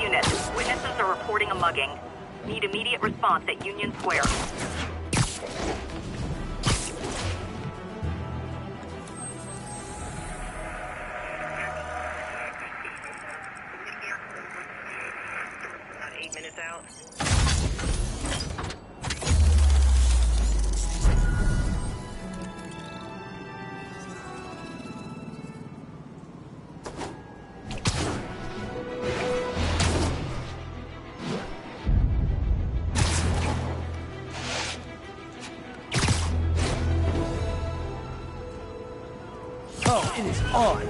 units, witnesses are reporting a mugging. Need immediate response at Union Square. About 8 minutes out. Oh, it is on!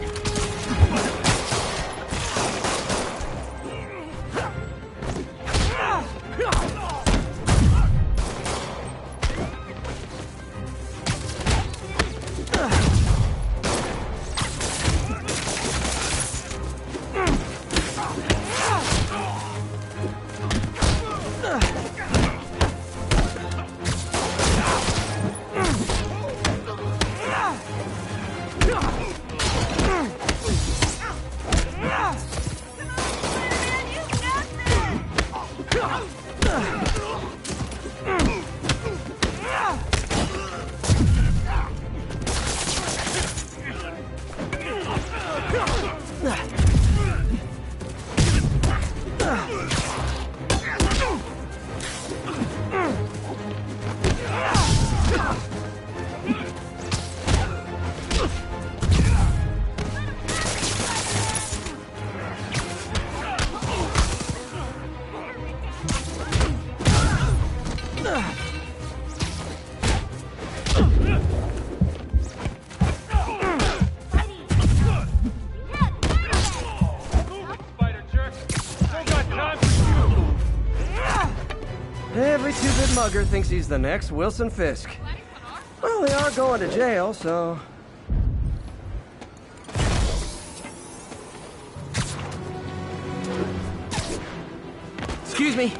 Every two-bit mugger thinks he's the next Wilson Fisk. Well, they are going to jail, so... Excuse me.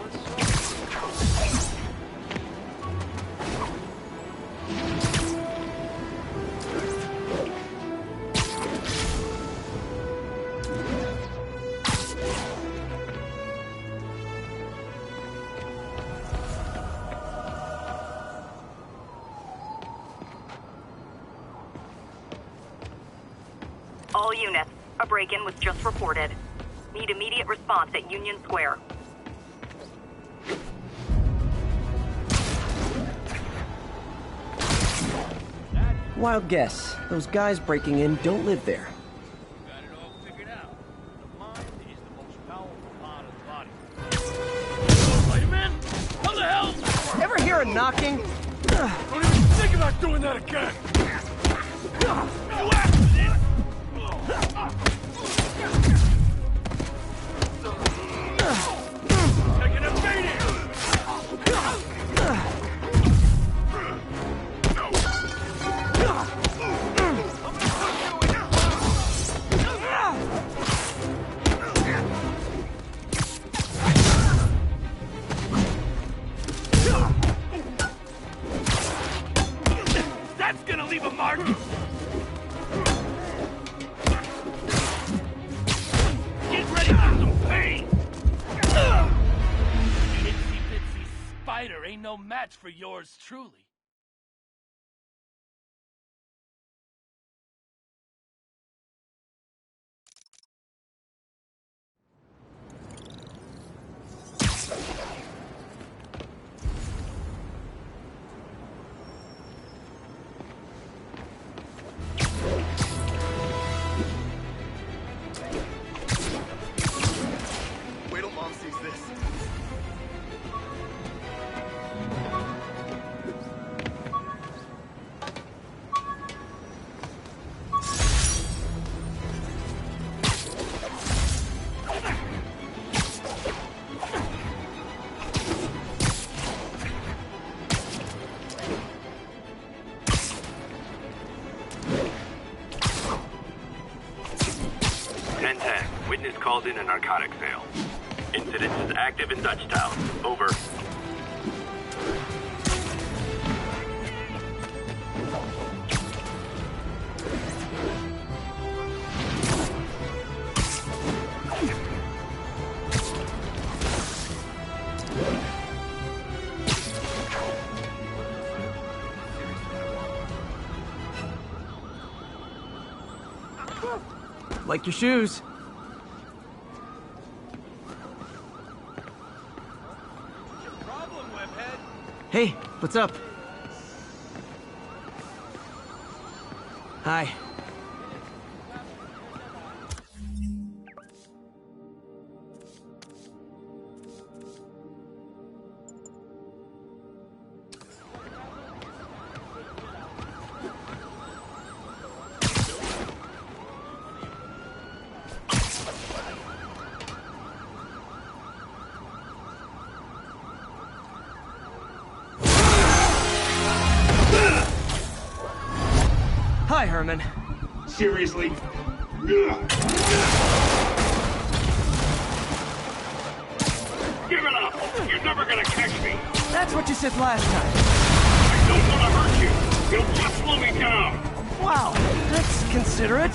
All units, a break-in was just reported. Need immediate response at Union Square. Wild guess. Those guys breaking in don't live there. Got it all figured out. The mind is the most powerful part of the body. Spider-Man? How the hell? Ever hear a knocking? Don't even think about doing that again! You accident! Taking a beating! That's gonna leave a mark! Get ready for some pain! Itsy bitsy spider ain't no match for yours truly. Wait till Mom sees this. Witness called in a narcotic sale. Incident is active in Dutchtown. Over. Like your shoes. What's your problem, webhead? Hey, what's up? Hi. Hi, Herman. Seriously? Give it up! You're never gonna catch me! That's what you said last time. I don't want to hurt you! You'll just slow me down! Wow, that's considerate.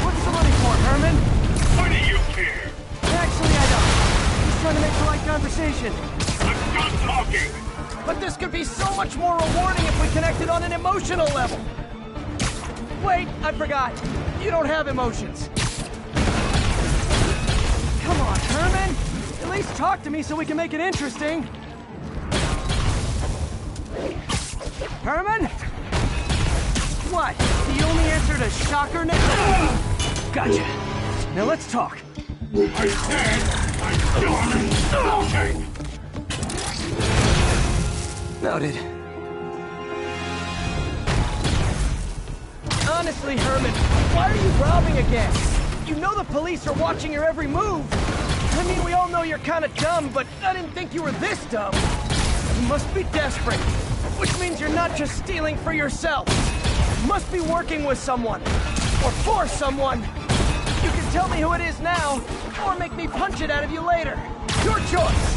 What's the money for, Herman? Why do you care? Actually, I don't. Just trying to make polite conversation. I'm done talking! But this could be so much more rewarding if we connected on an emotional level. Wait, I forgot. You don't have emotions. Come on, Herman. At least talk to me so we can make it interesting. Herman? What? The only answer to shocker now? Gotcha. Now let's talk. I said I'm done talking! Noted. Honestly, Herman, why are you robbing again? You know the police are watching your every move. I mean, we all know you're kind of dumb, but I didn't think you were this dumb. You must be desperate, which means you're not just stealing for yourself. You must be working with someone, or for someone. You can tell me who it is now, or make me punch it out of you later. Your choice.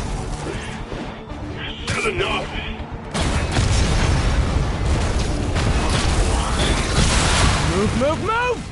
Good enough! Move, move, move!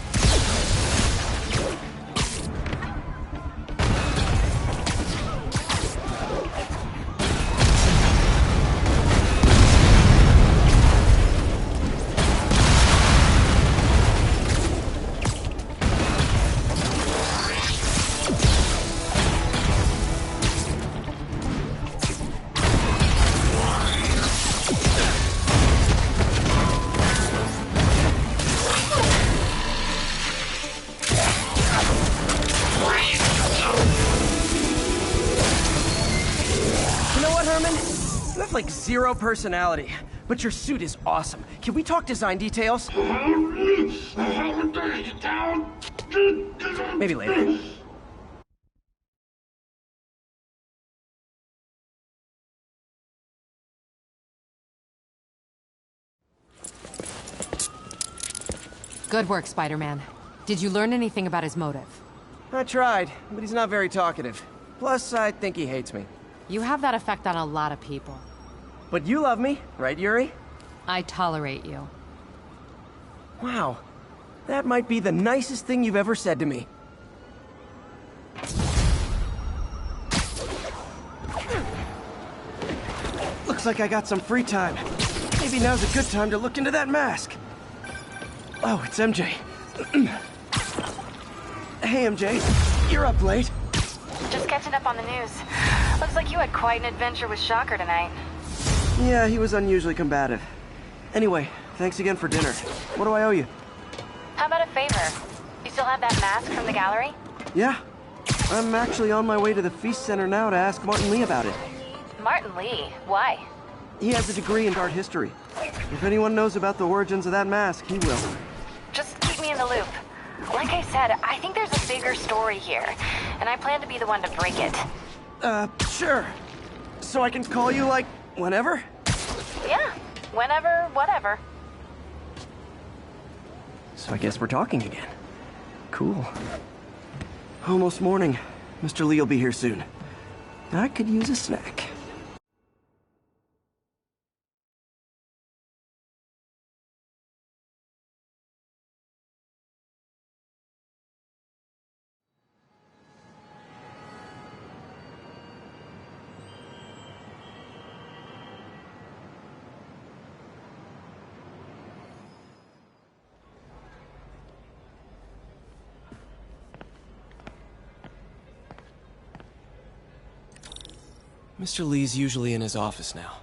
You have like zero personality, but your suit is awesome. Can we talk design details? Maybe later. Good work, Spider-Man. Did you learn anything about his motive? I tried, but he's not very talkative. Plus, I think he hates me. You have that effect on a lot of people. But you love me, right, Yuri? I tolerate you. Wow. That might be the nicest thing you've ever said to me. Looks like I got some free time. Maybe now's a good time to look into that mask. Oh, it's MJ. Hey, MJ. You're up late. Just catching up on the news. Looks like you had quite an adventure with Shocker tonight. Yeah, he was unusually combative. Anyway, thanks again for dinner. What do I owe you? How about a favor? You still have that mask from the gallery? Yeah. I'm actually on my way to the Feast Center now to ask Martin Lee about it. Martin Lee? Why? He has a degree in art history. If anyone knows about the origins of that mask, he will. Just keep me in the loop. Like I said, I think there's a bigger story here, and I plan to be the one to break it. Sure. So I can call you, like, whenever? Yeah, whenever, whatever. So I guess we're talking again. Cool. Almost morning. Mr. Lee will be here soon. I could use a snack. Mr. Lee's usually in his office now.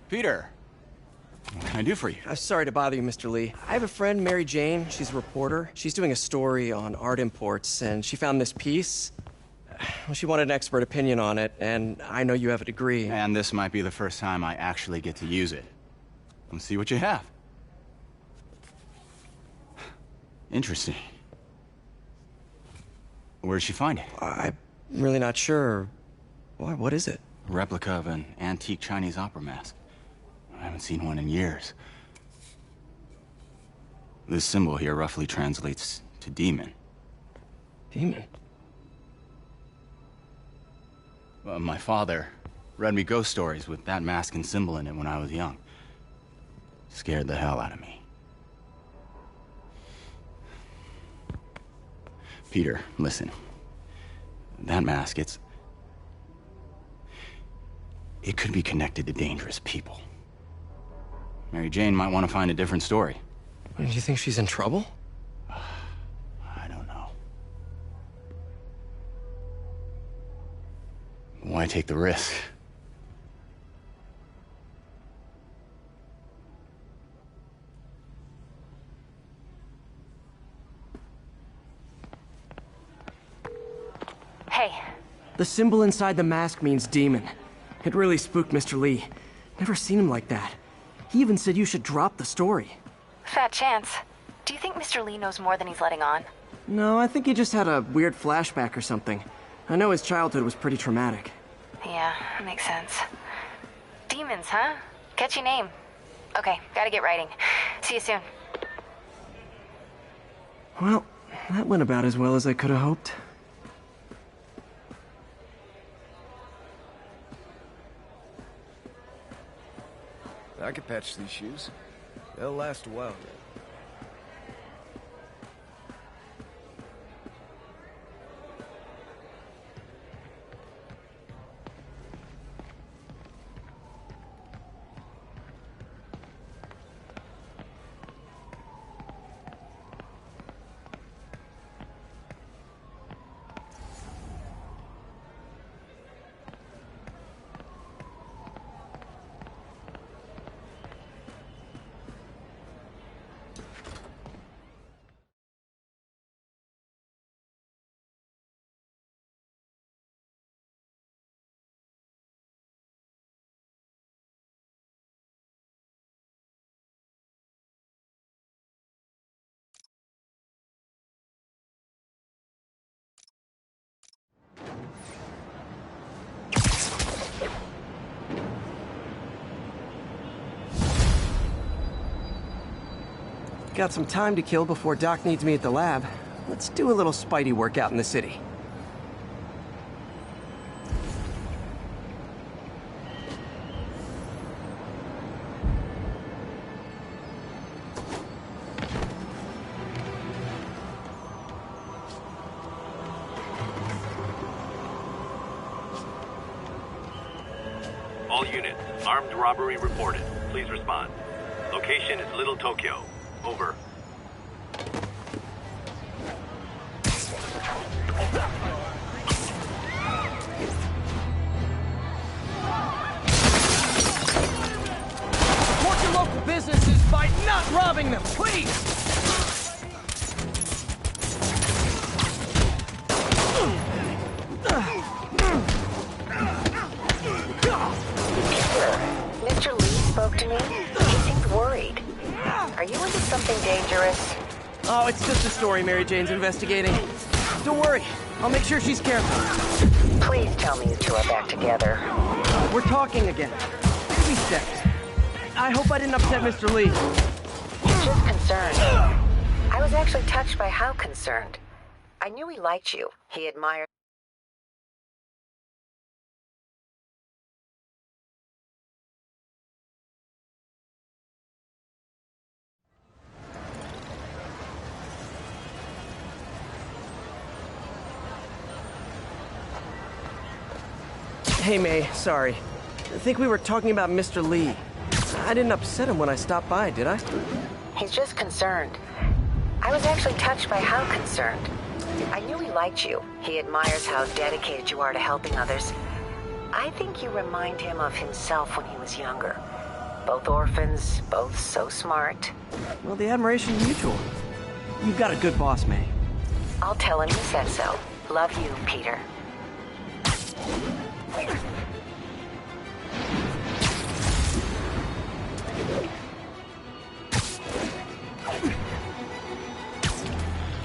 Peter, what can I do for you? Sorry to bother you, Mr. Lee. I have a friend, Mary Jane. She's a reporter. She's doing a story on art imports, and she found this piece. Well, she wanted an expert opinion on it, and I know you have a degree. And this might be the first time I actually get to use it. Let's see what you have. Interesting. Where'd she find it? I'm really not sure. Why, what is it? A replica of an antique Chinese opera mask. I haven't seen one in years. This symbol here roughly translates to demon. Demon? My father read me ghost stories with that mask and symbol in it when I was young. Scared the hell out of me. Peter, listen. That mask, it could be connected to dangerous people. Mary Jane might want to find a different story. Do you think she's in trouble? I don't know. Why take the risk? Hey, The symbol inside the mask means demon. It really spooked Mr. Lee. Never seen him like that. He even said you should drop the story. fat chance. Do you think Mr. Lee knows more than he's letting on? No, I think he just had a weird flashback or something. I know his childhood was pretty traumatic. Yeah, makes sense. Demons, huh? Catchy name. Okay, gotta get writing. See you soon. Well, that went about as well as I could have hoped. I could patch these shoes. They'll last a while. Got some time to kill before Doc needs me at the lab. Let's do a little Spidey workout in the city. All units, armed robbery reported. Please respond. Location is Little Tokyo. Over. Support your local businesses by not robbing them, please! Mr. Lee spoke to me. He seemed worried. Are you into something dangerous? Oh, it's just a story Mary Jane's investigating. Don't worry, I'll make sure she's careful. Please tell me you two are back together. We're talking again. Baby steps. I hope I didn't upset Mr. Lee. Just concerned. I was actually touched by how concerned. I knew he liked you. He admired... Hey, May, sorry. I think we were talking about Mr. Lee. I didn't upset him when I stopped by, did I? He's just concerned. I was actually touched by how concerned. I knew he liked you. He admires how dedicated you are to helping others. I think you remind him of himself when he was younger. Both orphans, both so smart. Well, the admiration's mutual. You've got a good boss, May. I'll tell him you said so. Love you, Peter.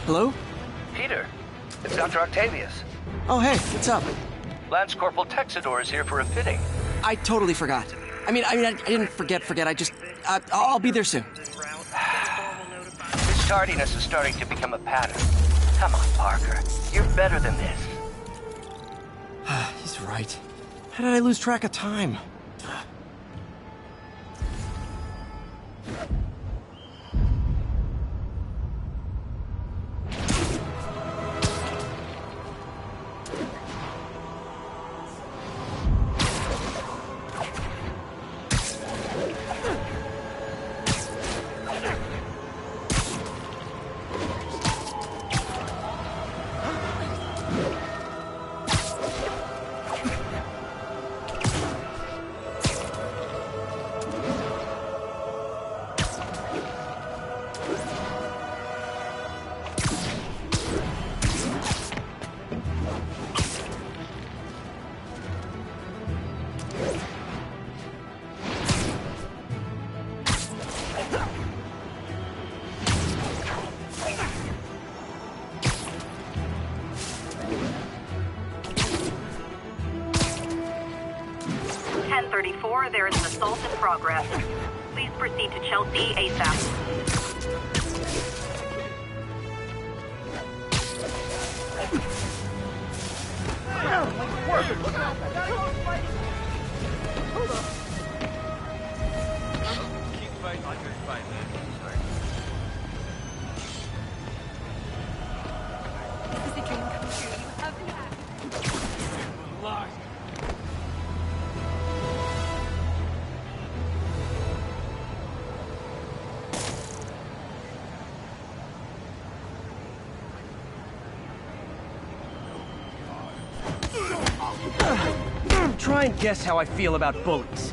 Hello? Peter, it's Dr. Octavius. Oh, hey, what's up? Lance Corporal Texador is here for a fitting. I totally forgot. I didn't forget. I'll be there soon. This tardiness is starting to become a pattern. Come on, Parker. You're better than this. He's right. How did I lose track of time? There is an assault in progress. Please proceed to Chelsea ASAP. Keep fighting like a fight, man. This is a dream come true. You have me at. Locked. Try and guess how I feel about bullies.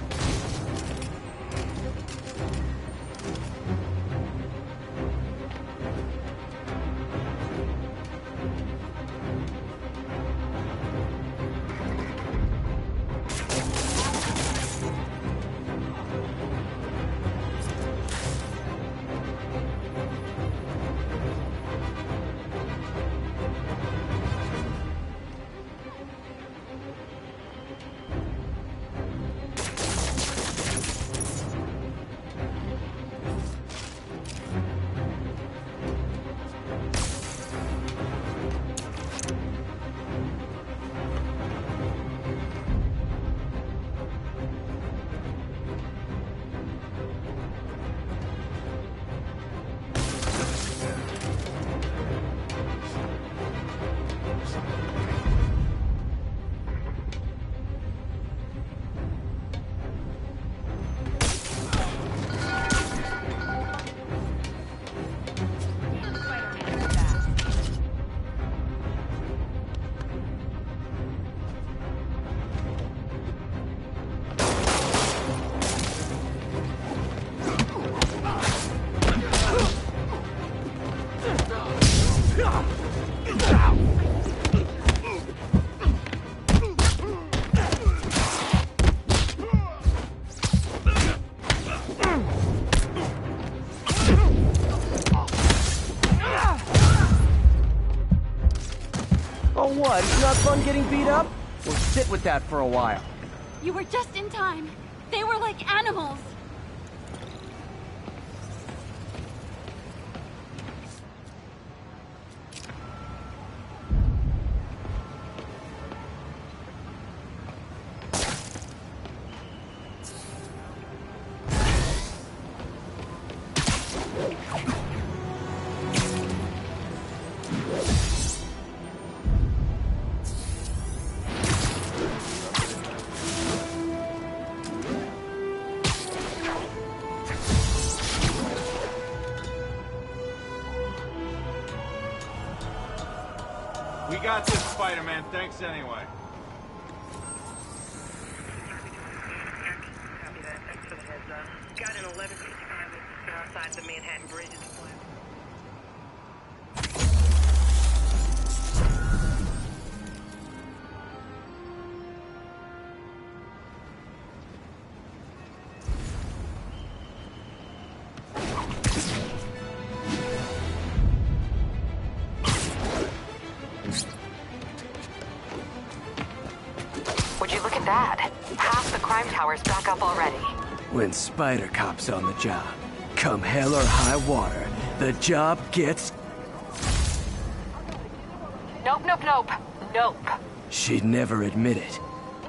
Oh what, it's not fun getting beat up? We'll sit with that for a while. You were just in time. They were like animals. We got this, Spider-Man. Thanks anyway. Copy that. Thanks for the heads up. Got an 1155 outside the Manhattan Bridge. Would you look at that? Half the crime tower's back up already. When Spider Cop's on the job, come hell or high water, the job gets... Nope, nope, nope. Nope. She'd never admit it,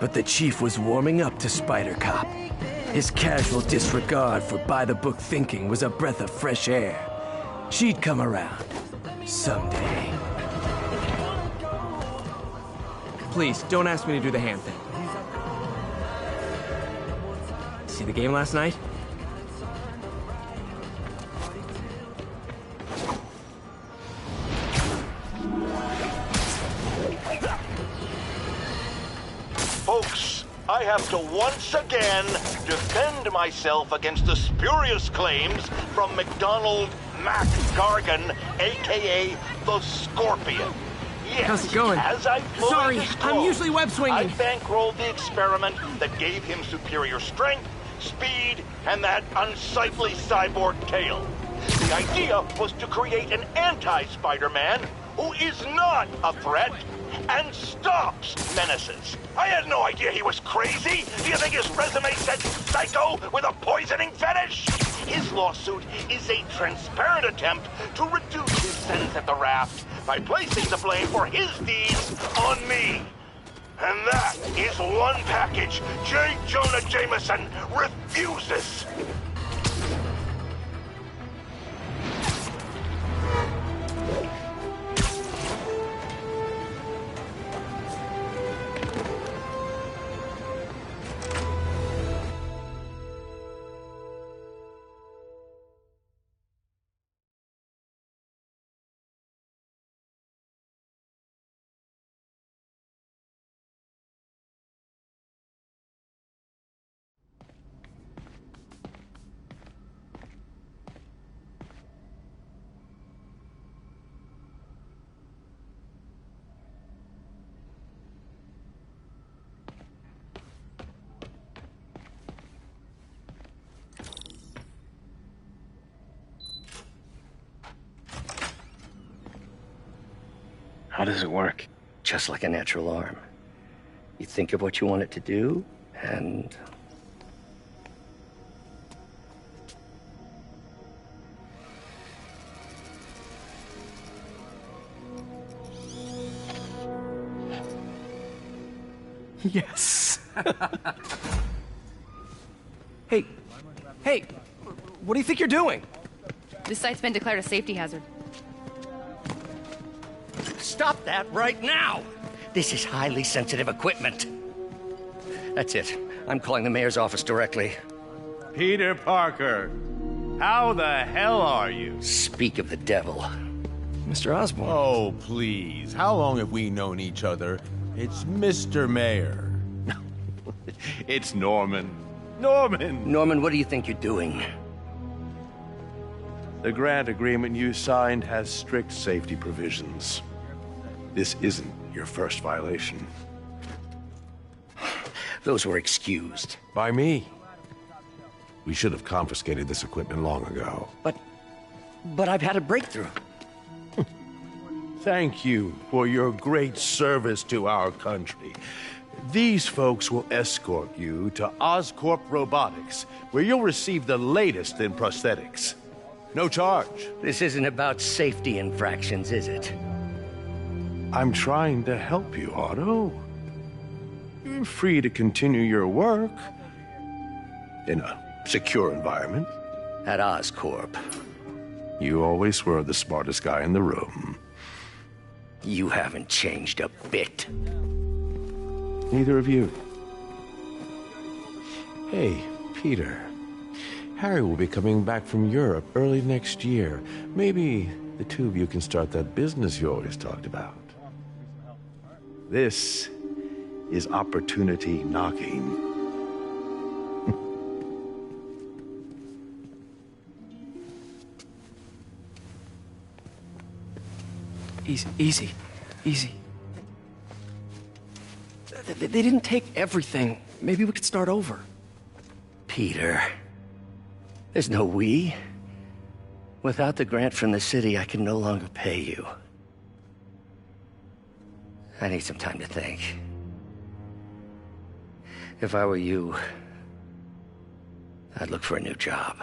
but the chief was warming up to Spider Cop. His casual disregard for by-the-book thinking was a breath of fresh air. She'd come around. Someday. Please, don't ask me to do the hand thing. See the game last night? Folks, I have to once again defend myself against the spurious claims from McDonald Mac Gargan, a.k.a. the Scorpion. Yes, how's it going? As I fully Sorry, disclosed, I'm usually web swinging. I bankrolled the experiment that gave him superior strength, speed, and that unsightly cyborg tail. The idea was to create an anti-Spider-Man who is not a threat and stops menaces. I had no idea he was crazy. Do you think his resume said psycho with a poisoning fetish? His lawsuit is a transparent attempt to reduce his sentence at the raft by placing the blame for his deeds on me. And that is one package J. Jonah Jameson refuses. How does it work? Just like a natural arm. You think of what you want it to do, and... Yes. Hey, what do you think you're doing? This site's been declared a safety hazard. Stop that right now! This is highly sensitive equipment. That's it. I'm calling the mayor's office directly. Peter Parker, how the hell are you? Speak of the devil. Mr. Osborn. Oh, please. How long have we known each other? It's Mr. Mayor. It's Norman. Norman! Norman, what do you think you're doing? The grant agreement you signed has strict safety provisions. This isn't your first violation. Those were excused. By me. We should have confiscated this equipment long ago. But I've had a breakthrough. thank you for your great service to our country. These folks will escort you to Oscorp Robotics, where you'll receive the latest in prosthetics. No charge. This isn't about safety infractions, is it? I'm trying to help you, Otto. You're free to continue your work in a secure environment. At Oscorp. You always were the smartest guy in the room. You haven't changed a bit. Neither of you. Hey, Peter. Harry will be coming back from Europe early next year. Maybe the two of you can start that business you always talked about. This is opportunity knocking. Easy. They didn't take everything. Maybe we could start over. Peter, there's no we. Without the grant from the city, I can no longer pay you. I need some time to think. If I were you, I'd look for a new job.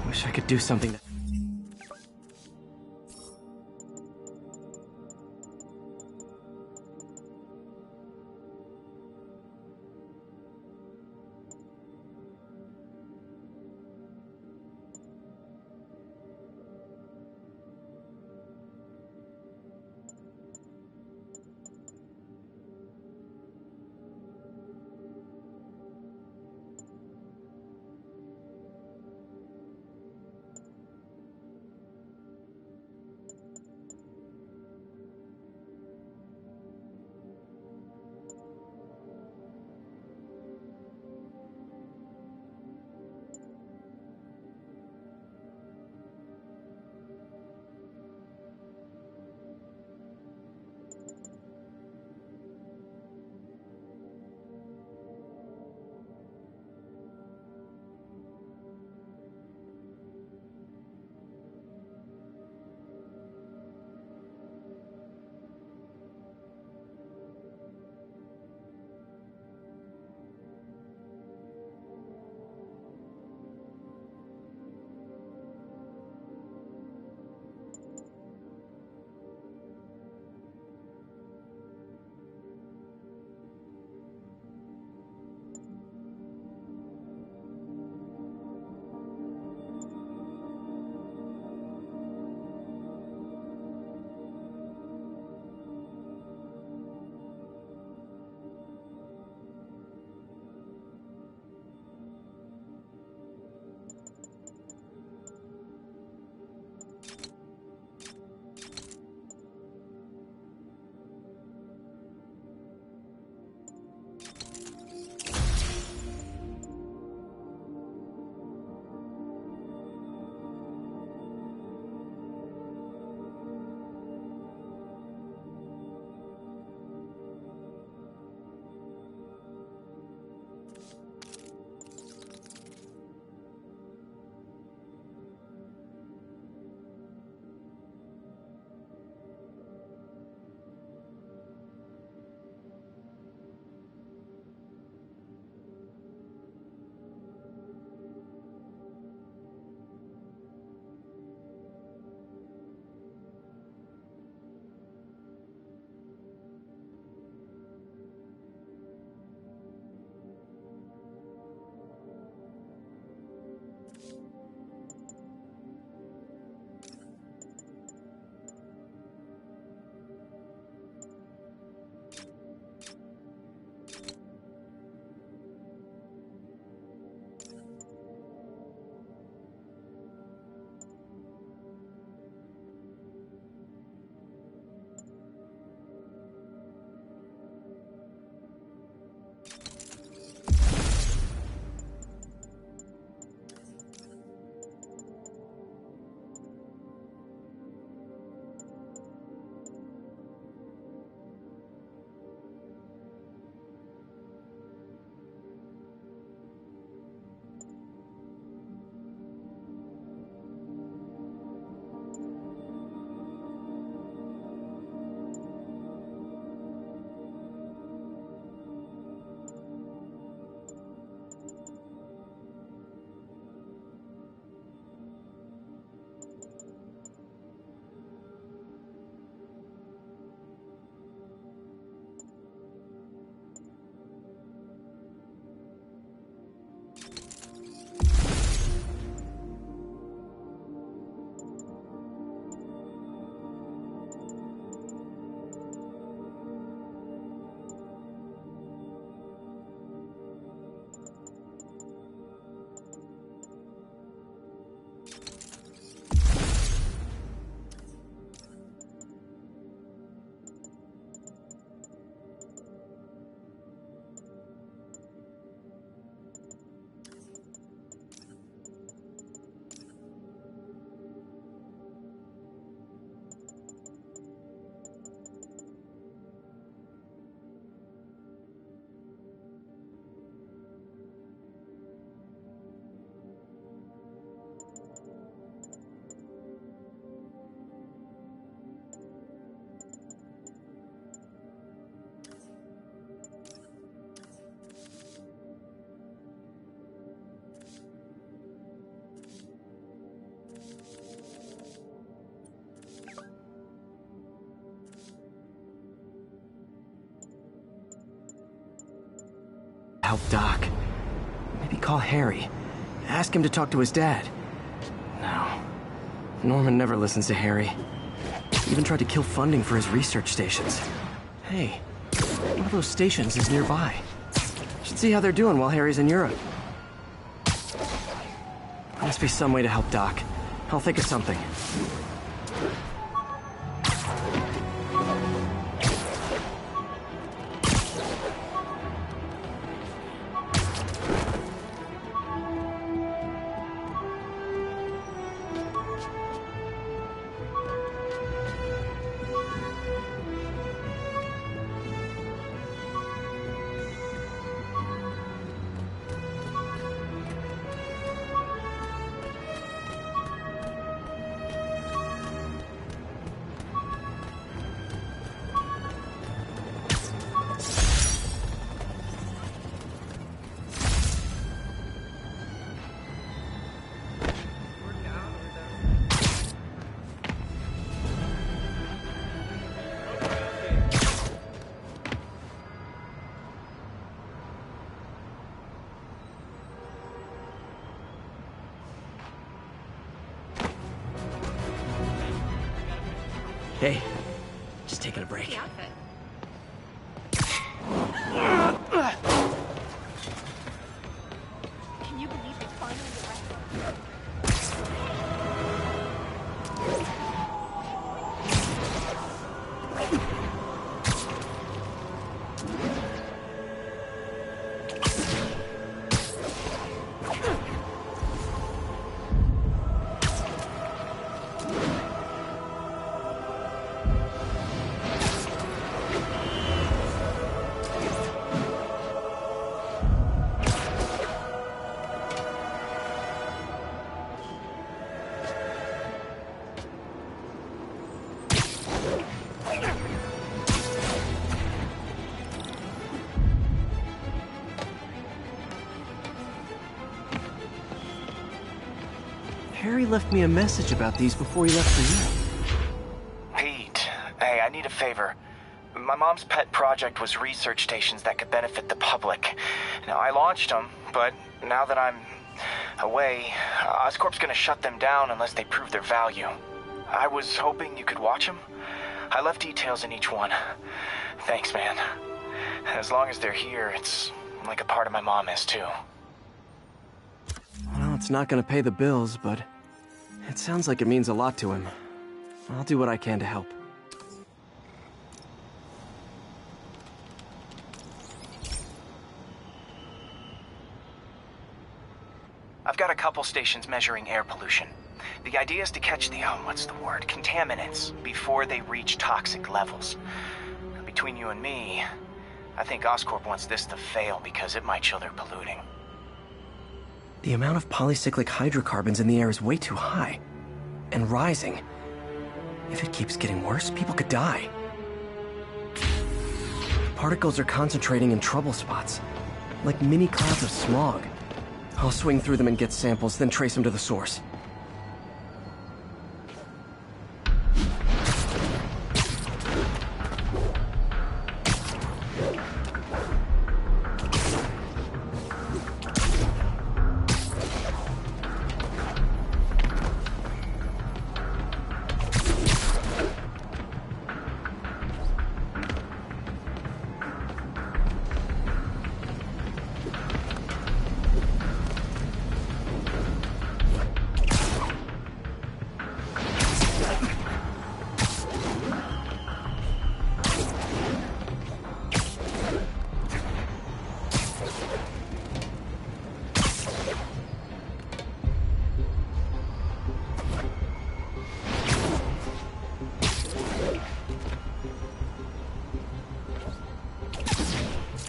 Wish I could do something that... Help Doc. Maybe call Harry. Ask him to talk to his dad. No. Norman never listens to Harry. Even tried to kill funding for his research stations. Hey, one of those stations is nearby. Should see how they're doing while Harry's in Europe. Must be some way to help Doc. I'll think of something. Hey, just taking a break. Can you believe they finally arrested? Harry left me a message about these before he left for you. Pete, hey, I need a favor. My mom's pet project was research stations that could benefit the public. Now, I launched them, but now that I'm away, Oscorp's gonna shut them down unless they prove their value. I was hoping you could watch them. I left details in each one. Thanks, man. As long as they're here, it's like a part of my mom is, too. Well, it's not gonna pay the bills, but it sounds like it means a lot to him. I'll do what I can to help. I've got a couple stations measuring air pollution. The idea is to catch the, contaminants before they reach toxic levels. Between you and me, I think Oscorp wants this to fail because it might show they're polluting. The amount of polycyclic hydrocarbons in the air is way too high. And rising. If it keeps getting worse, people could die. Particles are concentrating in trouble spots, like mini clouds of smog. I'll swing through them and get samples, then trace them to the source.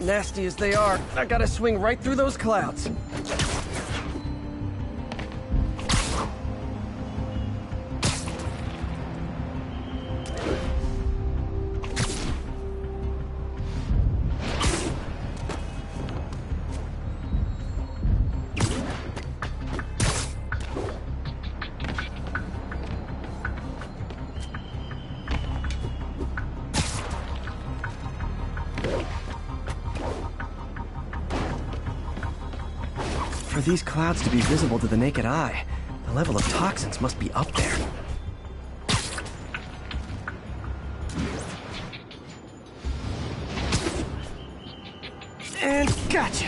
Nasty as they are, I gotta swing right through those clouds. For these clouds to be visible to the naked eye, the level of toxins must be up there. And gotcha!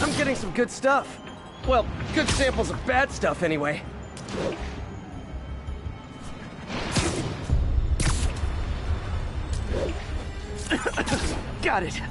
I'm getting some good stuff. Well, good samples of bad stuff anyway. Got it.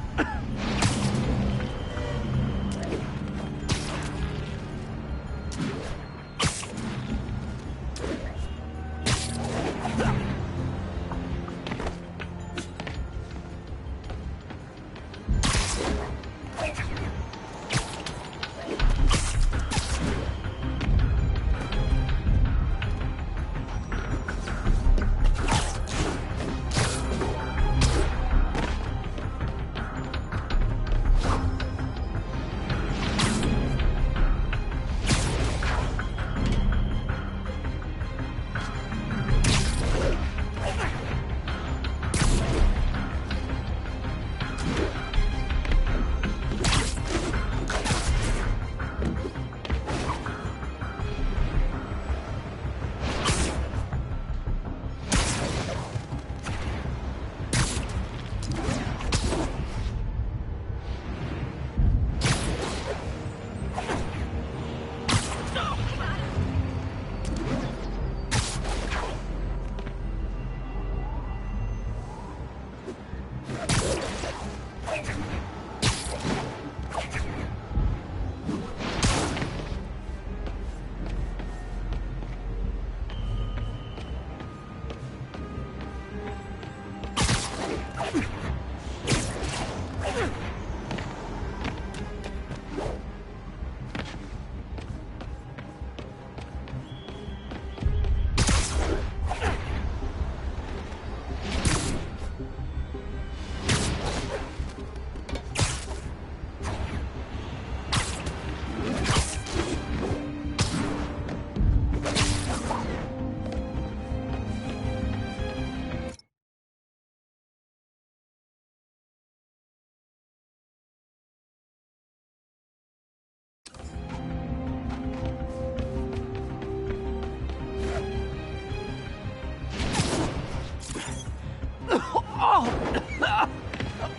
Oh!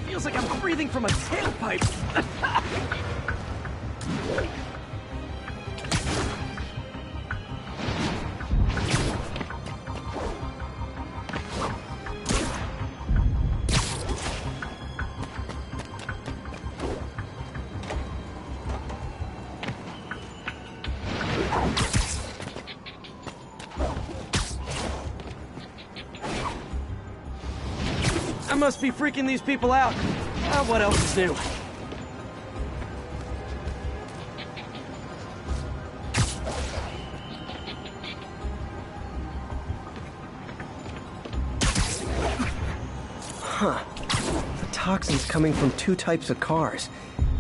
Feels like I'm breathing from a tailpipe. I must be freaking these people out. What else is new? Huh. The toxin's coming from 2 types of cars.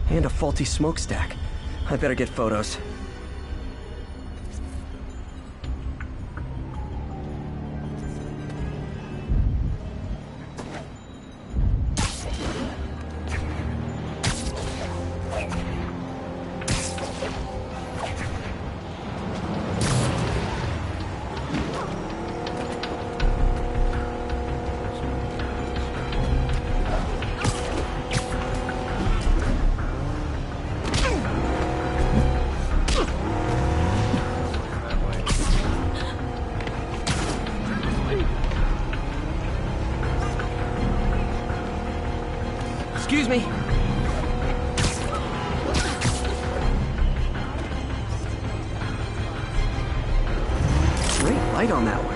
And a faulty smokestack. I better get photos. Excuse me. Great light on that one.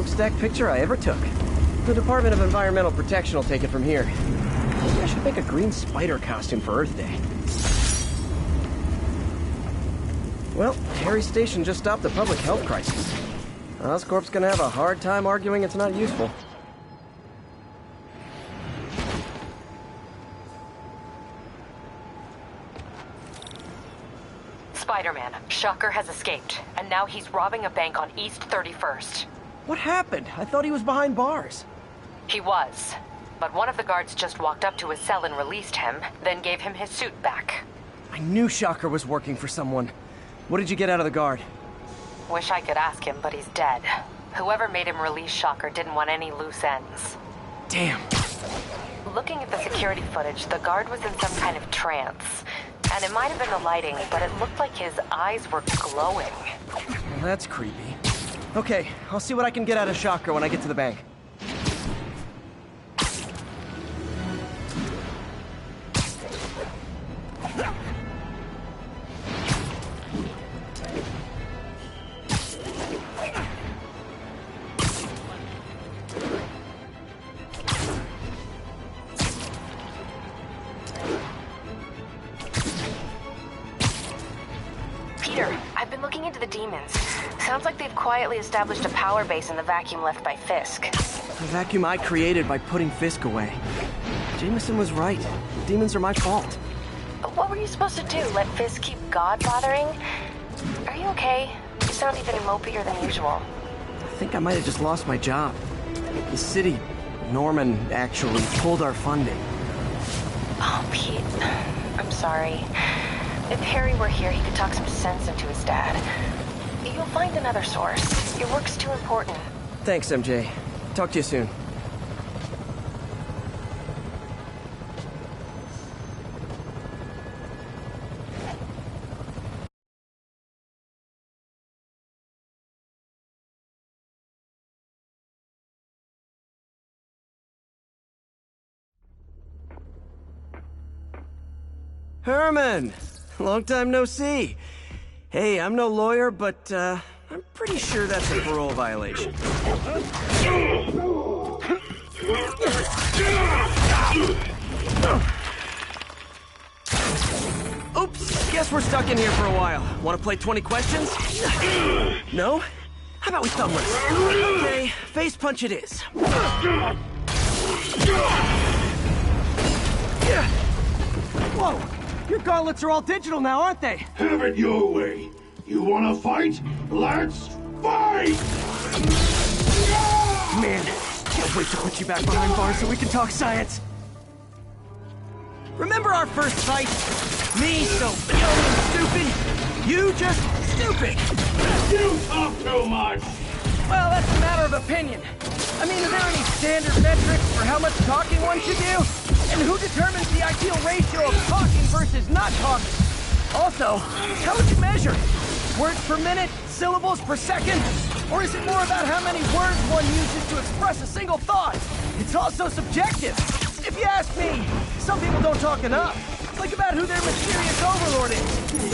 smokestack picture I ever took. The Department of Environmental Protection will take it from here. Maybe I should make a green spider costume for Earth Day. Well, Harry's station just stopped the public health crisis. Oscorp's gonna have a hard time arguing it's not useful. Spider-Man, Shocker has escaped, and now he's robbing a bank on East 31st. What happened? I thought he was behind bars. He was, but one of the guards just walked up to his cell and released him, then gave him his suit back. I knew Shocker was working for someone. What did you get out of the guard? Wish I could ask him, but he's dead. Whoever made him release Shocker didn't want any loose ends. Damn. Looking at the security footage, the guard was in some kind of trance. And it might have been the lighting, but it looked like his eyes were glowing. Well, that's creepy. Okay, I'll see what I can get out of Shocker when I get to the bank. I've been looking into the demons. Sounds like they've quietly established a power base in the vacuum left by Fisk. The vacuum I created by putting Fisk away. Jameson was right. The demons are my fault. What were you supposed to do? Let Fisk keep God bothering? Are you okay? You sound even mopier than usual. I think I might have just lost my job. The city, Norman, actually pulled our funding. Oh, Pete. I'm sorry. If Harry were here, he could talk some sense into his dad. You'll find another source. Your work's too important. Thanks, MJ. Talk to you soon. Herman! Long time no see. Hey, I'm no lawyer, but, I'm pretty sure that's a parole violation. Oops, guess we're stuck in here for a while. Want to play 20 questions? No? How about we thumb wrestle? Okay, face punch it is. Whoa! Your gauntlets are all digital now, aren't they? Have it your way. You wanna fight? Let's fight! Man, can't wait to put you back behind bars so we can talk science. Remember our first fight? Me so young and stupid, you just stupid. You talk too much. Well, that's a matter of opinion. I mean, are there any standard metrics for how much talking one should do? And who determines the ideal ratio of talking versus not talking? Also, how would you measure? Words per minute? Syllables per second? Or is it more about how many words one uses to express a single thought? It's also subjective. If you ask me, some people don't talk enough. Think about who their mysterious overlord is.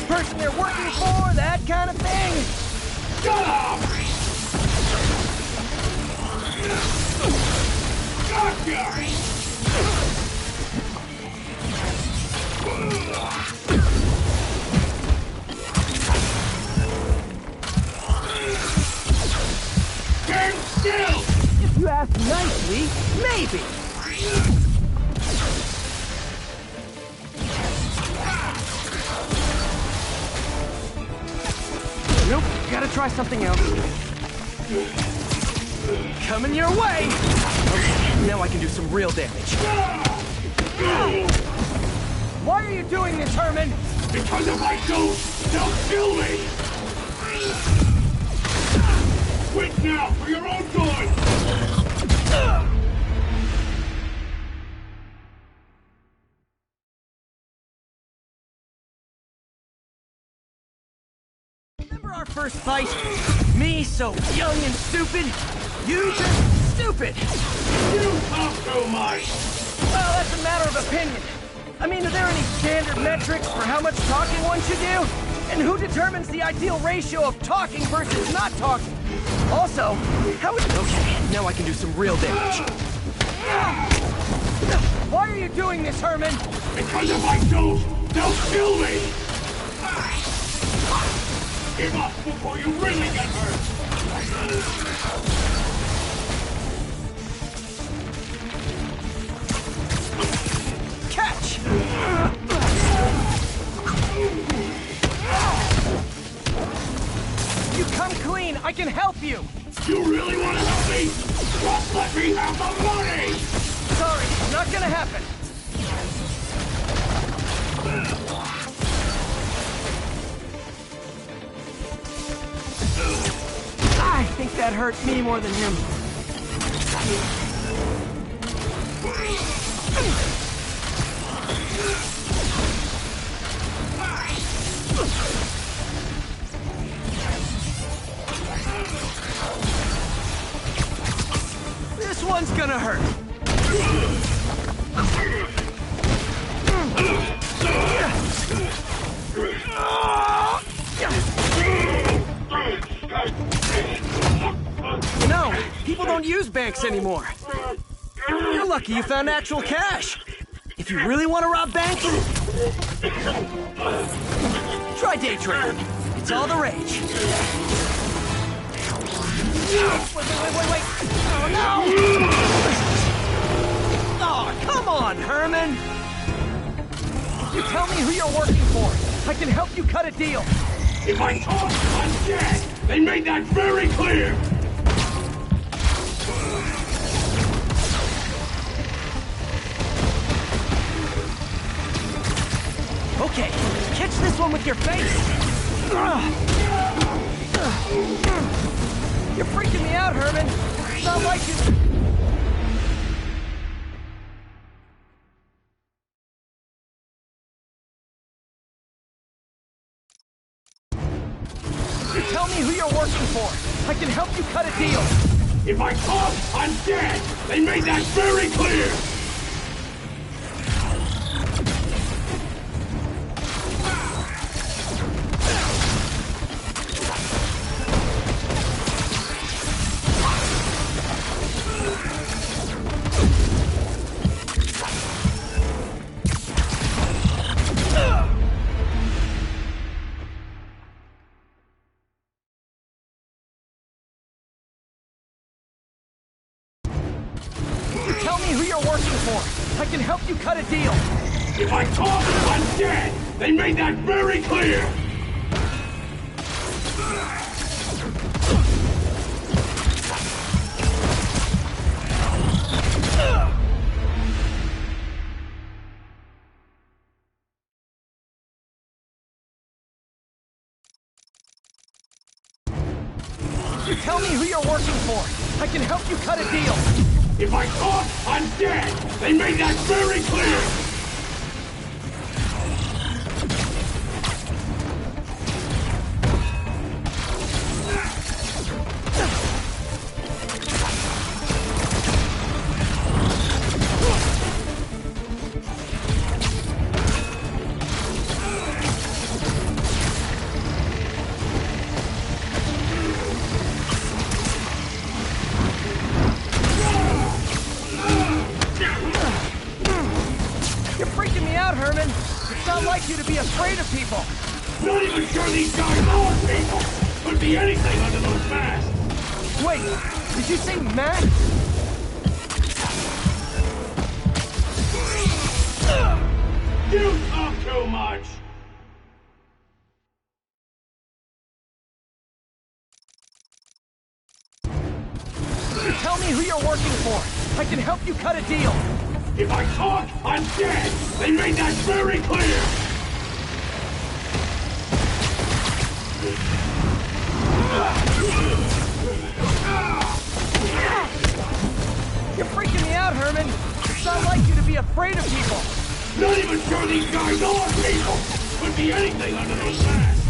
The person they're working for, that kind of thing. Shut up! Gotcha! Stand still! If you ask nicely, maybe. Nope, gotta try something else. Coming your way! Okay, now I can do some real damage. Why are you doing this, Herman? Because if I don't, they'll kill me! Quit now, for your own good! Remember our first fight? Me so young and stupid, you just stupid! You talk too much! Well, that's a matter of opinion. I mean, are there any standard metrics for how much talking one should do? And who determines the ideal ratio of talking versus not talking? Also, how would... Okay, now I can do some real damage. Why are you doing this, Herman? Because if I don't, they'll kill me! Give up before you really get hurt! Catch! You come clean, I can help you! You really want to help me? Just let me have the money! Sorry, not gonna happen. I think that hurt me more than him. This one's gonna hurt. No, people don't use banks anymore. You're lucky you found actual cash. If you really want to rob banks, try day trading. It's all the rage. Wait. Oh, no! Oh, come on, Herman! You tell me who you're working for. I can help you cut a deal. If I talk, I'm dead! They made that very clear! Okay, catch this one with your face! You're freaking me out, Herman! It's not like you... You tell me who you're working for. I can help you cut a deal. If I talk, I'm dead! They made that very clear! Tell me who you're working for. I can help you cut a deal. If I talk, I'm dead! They made that very clear! You tell me who you're working for. I can help you cut a deal. If I talk, I'm dead! They made that very clear! Herman. It's not like you to be afraid of people. Not even sure these guys are people. Could be anything under those masks. Wait, did you say masks? You talk too much. Tell me who you're working for. I can help you cut a deal. If I talk, I'm dead. They made that very clear. You're freaking me out, Herman. It's not like you to be afraid of people. Not even sure these guys are people. Could be anything under those masks.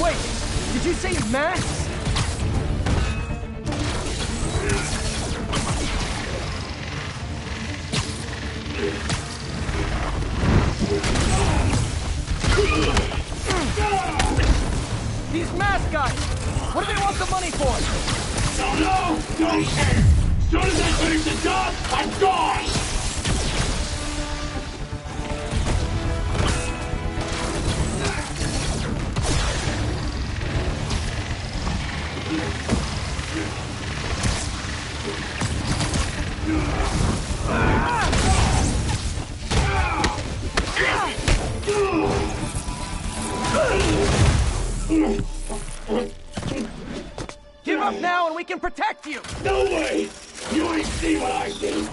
Wait, did you say masks? These mask guys! What do they want the money for? Give up now and we can protect you! No way! You ain't see what I see!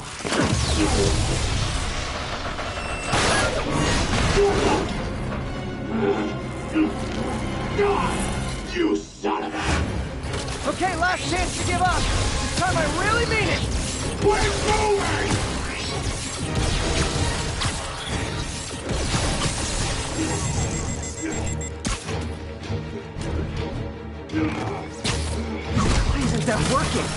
You son of a... Okay, last chance to give up. This time I really mean it. We're moving! Why isn't that working?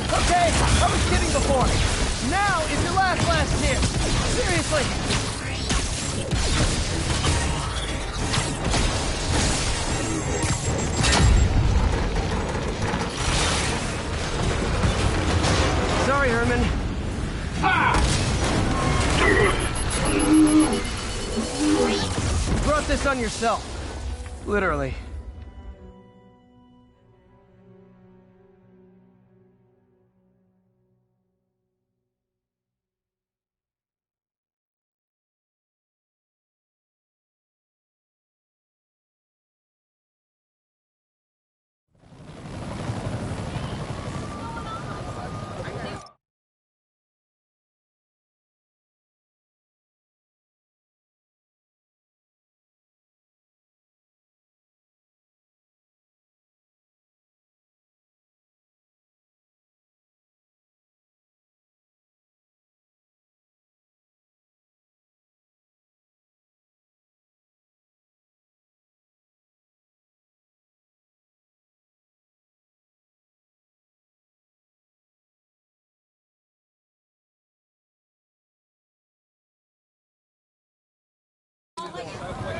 Okay, I was kidding before. Now is your last chance. Seriously. Sorry, Herman. You brought this on yourself. Literally.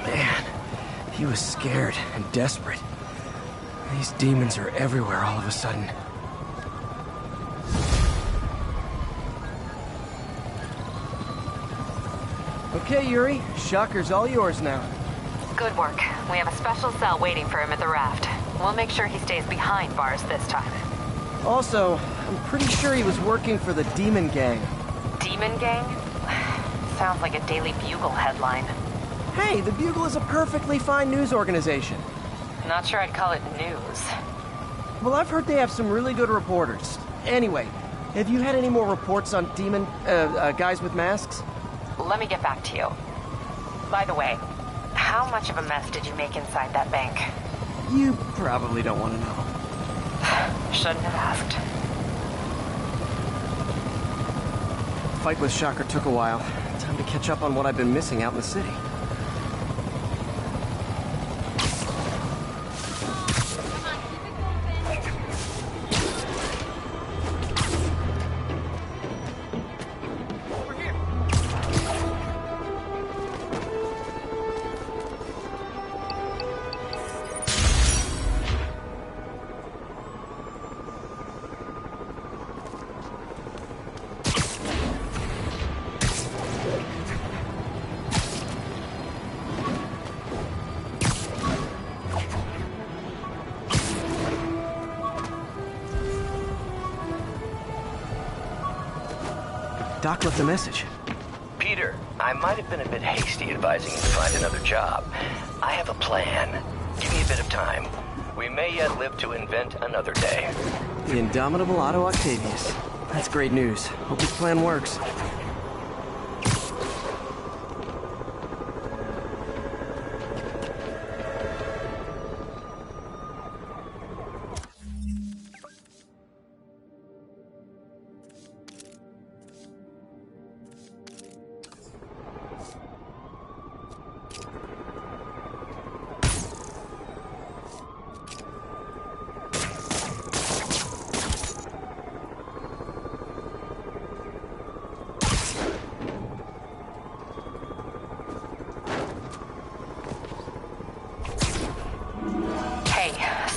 Man, he was scared and desperate. These demons are everywhere all of a sudden. Okay, Yuri. Shocker's all yours now. Good work. We have a special cell waiting for him at the raft. We'll make sure he stays behind bars this time. Also, I'm pretty sure he was working for the Demon Gang. Demon Gang? Sounds like a Daily Bugle headline. Hey, the Bugle is a perfectly fine news organization. Not sure I'd call it news. Well, I've heard they have some really good reporters. Anyway, have you had any more reports on demon, guys with masks? Let me get back to you. By the way, how much of a mess did you make inside that bank? You probably don't want to know. Shouldn't have asked. The fight with Shocker took a while. Time to catch up on what I've been missing out in the city. Doc left a message. Peter, I might have been a bit hasty advising you to find another job. I have a plan. Give me a bit of time. We may yet live to invent another day. The indomitable Otto Octavius. That's great news. Hope his plan works.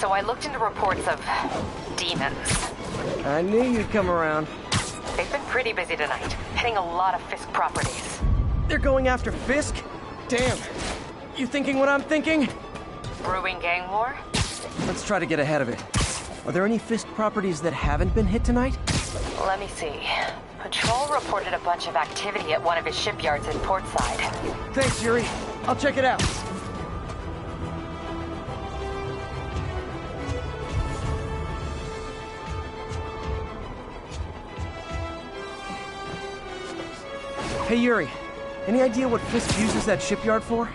So I looked into reports of demons. I knew you'd come around. They've been pretty busy tonight, hitting a lot of Fisk properties. They're going after Fisk? Damn. You thinking what I'm thinking? Brewing gang war? Let's try to get ahead of it. Are there any Fisk properties that haven't been hit tonight? Let me see. Patrol reported a bunch of activity at one of his shipyards in Portside. Thanks, Yuri. I'll check it out. Hey, Yuri. Any idea what Fisk uses that shipyard for?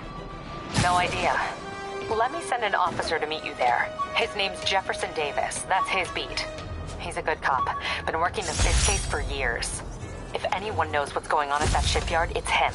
No idea. Let me send an officer to meet you there. His name's Jefferson Davis. That's his beat. He's a good cop. Been working the Fisk case for years. If anyone knows what's going on at that shipyard, it's him.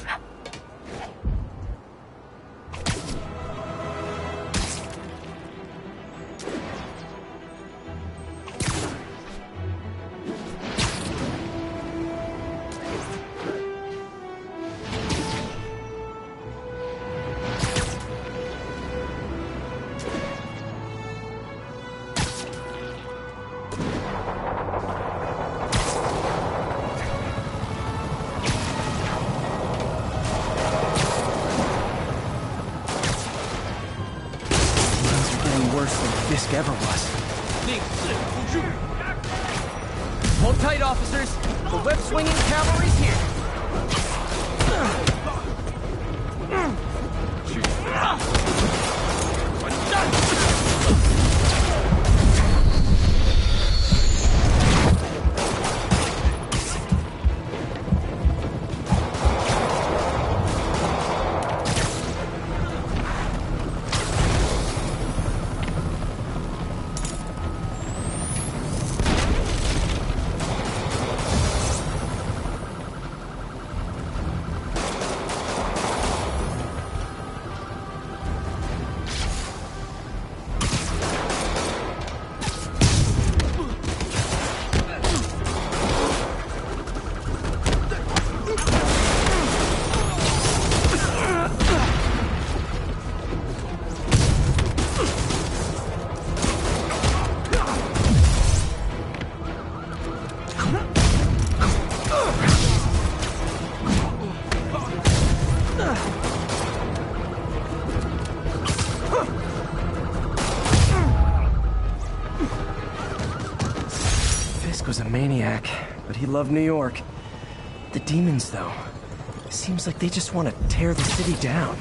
Fisk ever was. Hold tight, officers. The web-swinging cavalry's here. Was a maniac, but he loved New York. The demons, though, seems like they just want to tear the city down.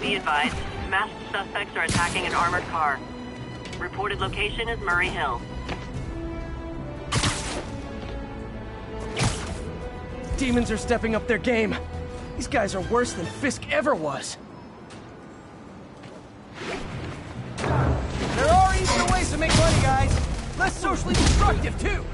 Be advised, masked suspects are attacking an armored car. Reported location is Murray Hill. Demons are stepping up their game. These guys are worse than Fisk ever was. There are easier ways to make money, guys. Less socially destructive, too.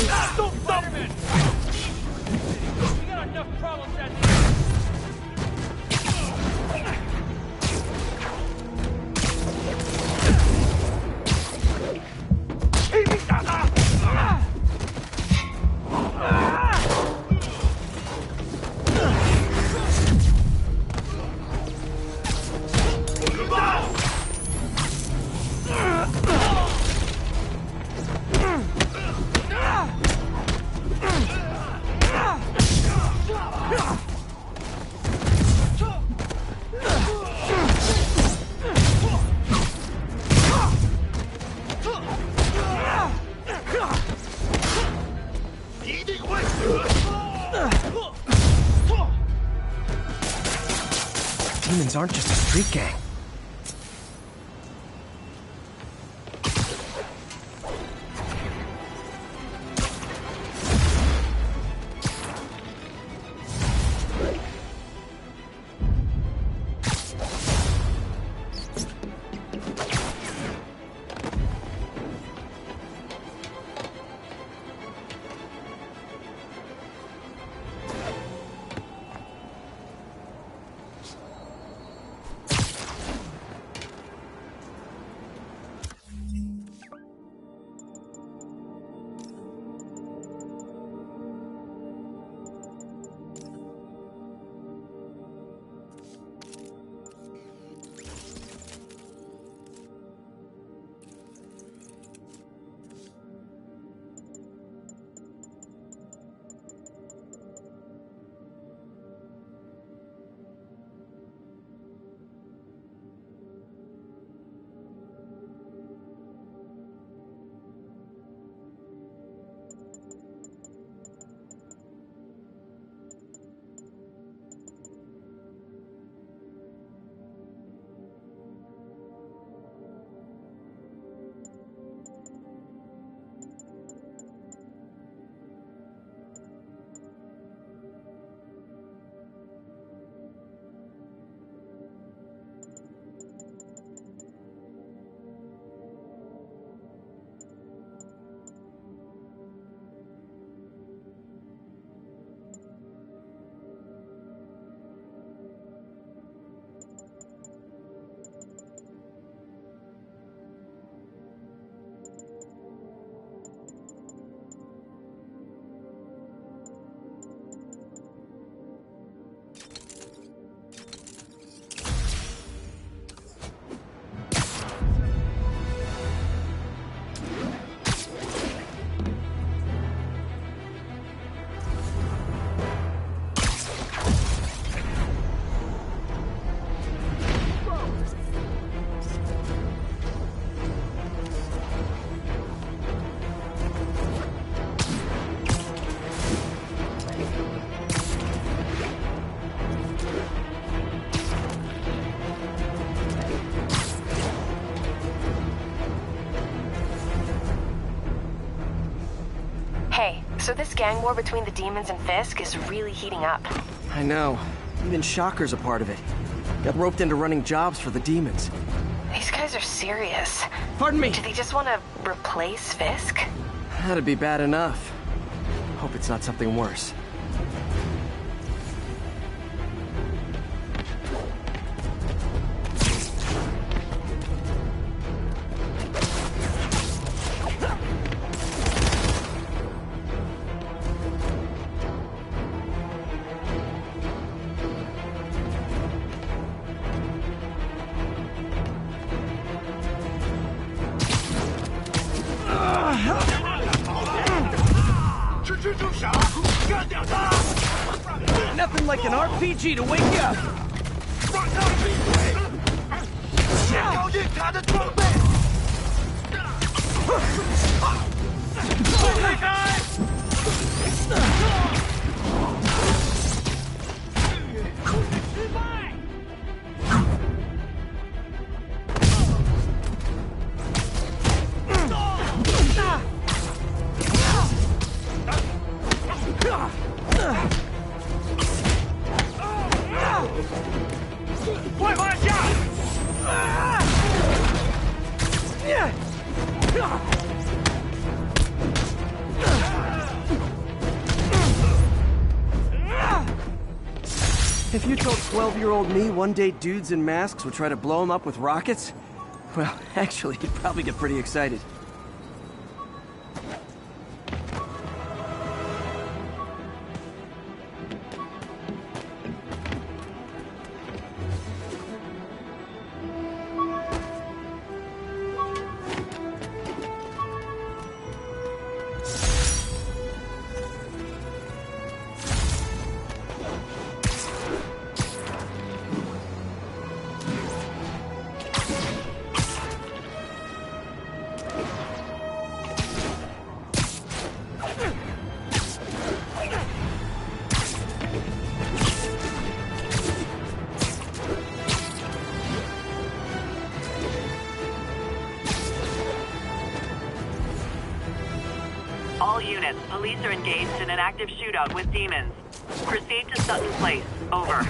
Stop! Spider-Man! We got enough problems out here. Demons aren't just a street gang. So this gang war between the demons and Fisk is really heating up. I know. Even Shocker's a part of it. Got roped into running jobs for the demons. These guys are serious. Pardon me. Do they just want to replace Fisk? That'd be bad enough. Hope it's not something worse. Nothing like an RPG to wake you up. If you told 12-year-old me one day dudes in masks would try to blow him up with rockets, well, actually, he'd probably get pretty excited. All units, police are engaged in an active shootout with demons. Proceed to Sutton Place. Over.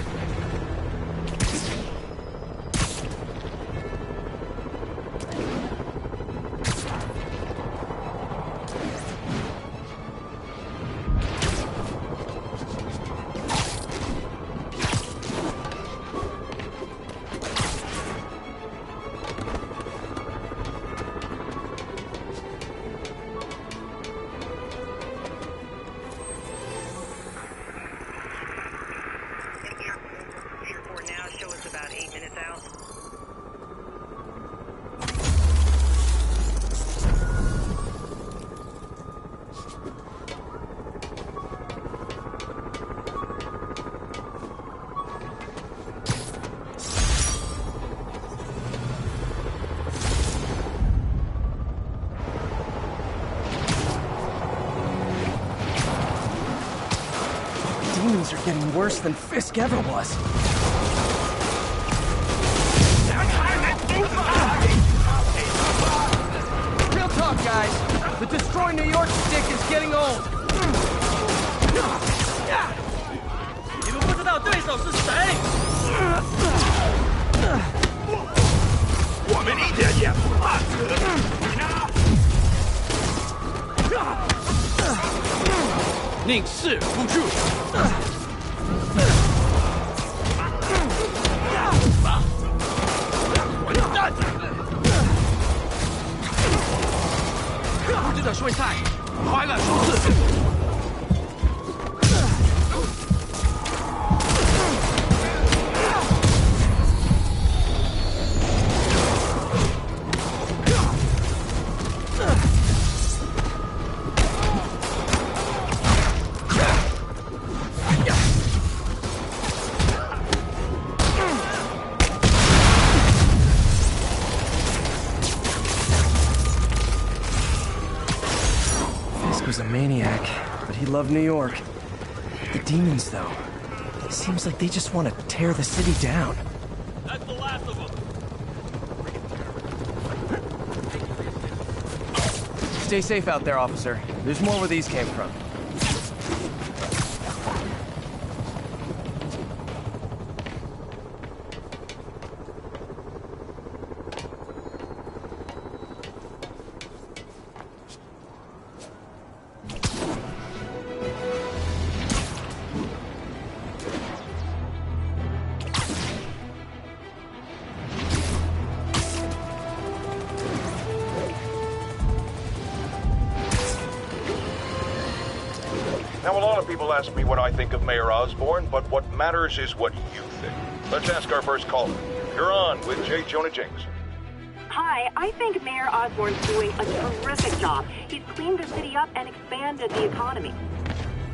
Demons are getting worse than Fisk ever was. Real talk, guys. The Destroy New York stick is getting old. 你们不知道对手是谁？我们一点也不怕死，你呢？宁死不屈。不知道睡菜，快乐数字。Was a maniac, but he loved New York. The demons, though, it seems like they just want to tear the city down. That's the last of them. Stay safe out there, officer. There's more where these came from. Now, a lot of people ask me what I think of Mayor Osborn, but what matters is what you think. Let's ask our first caller. You're on with J. Jonah Jameson. Hi, I think Mayor Osborn's doing a terrific job. He's cleaned the city up and expanded the economy.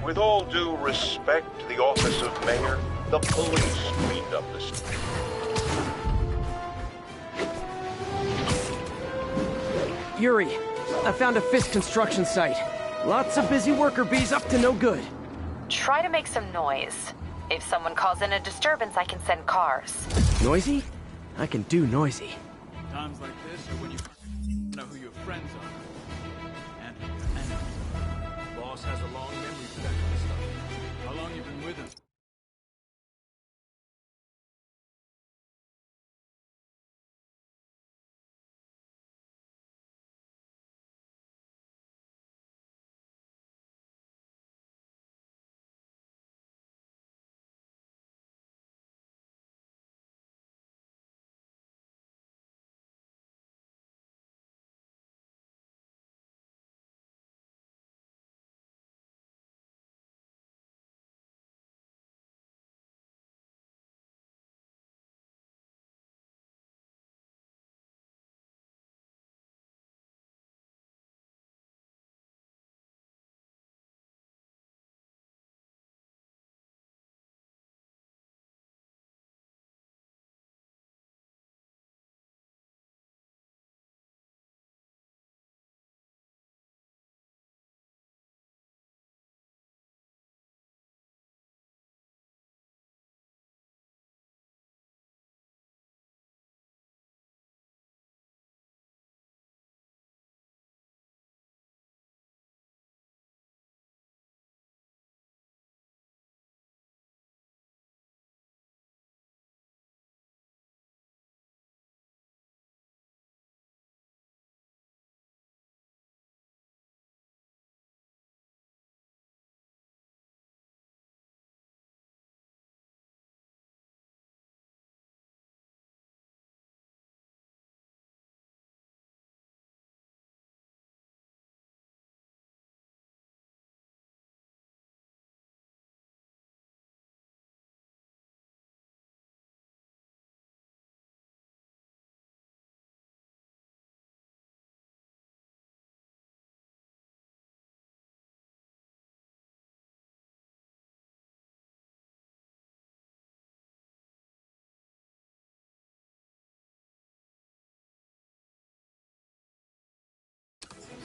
With all due respect to the office of mayor, the police cleaned up the city. Yuri, I found a Fisk construction site. Lots of busy worker bees up to no good. Try to make some noise. If someone calls in a disturbance, I can send cars. Noisy? I can do noisy. Times like this are when you know who your friends are. And who your enemies. Boss has a long memory for that kind of stuff. How long you been with him?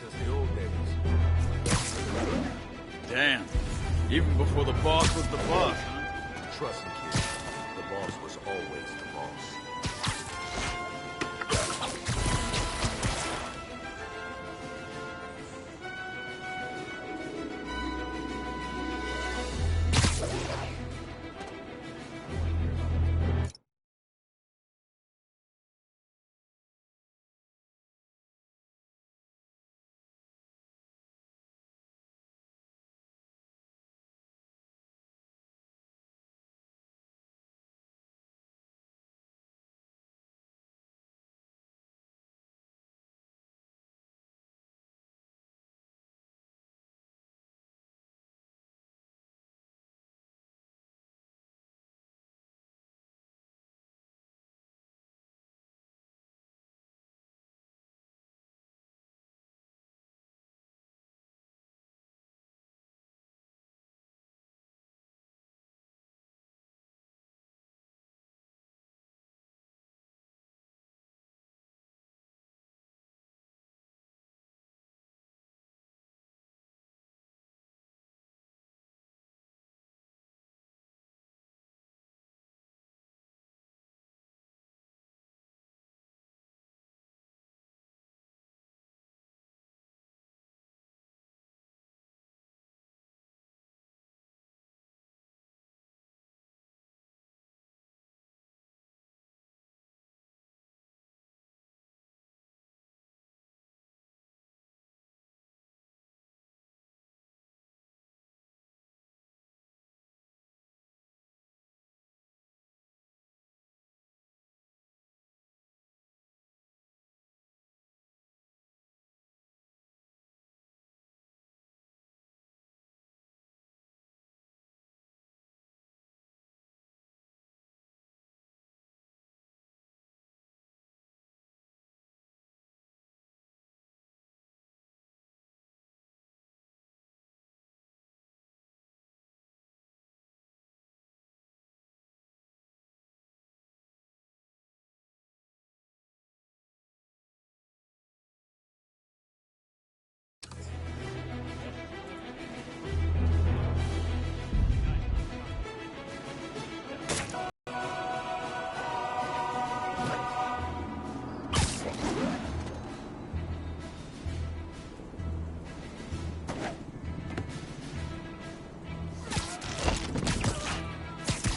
Since the old days. Damn. Even before the boss was the boss, huh? Trust me, kid. The boss was always the boss.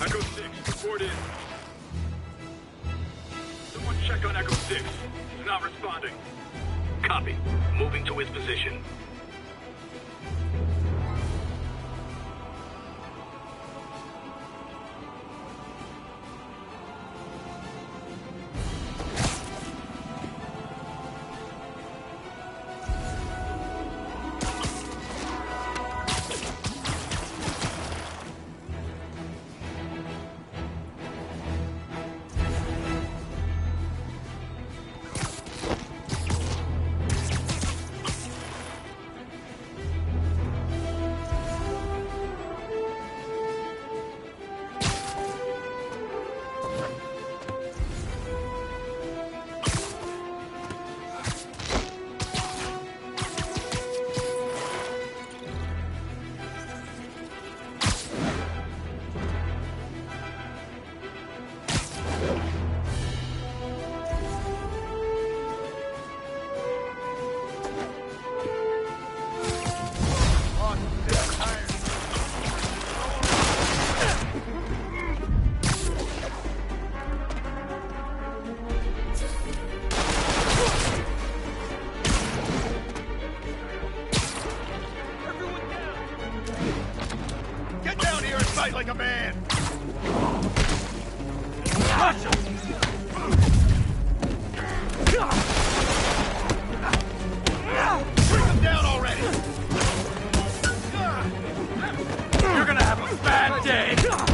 Echo 6, report in. Someone check on Echo 6. He's not responding. Copy. Moving to his position. Fight like a man! Bring him down already! You're gonna have a bad day!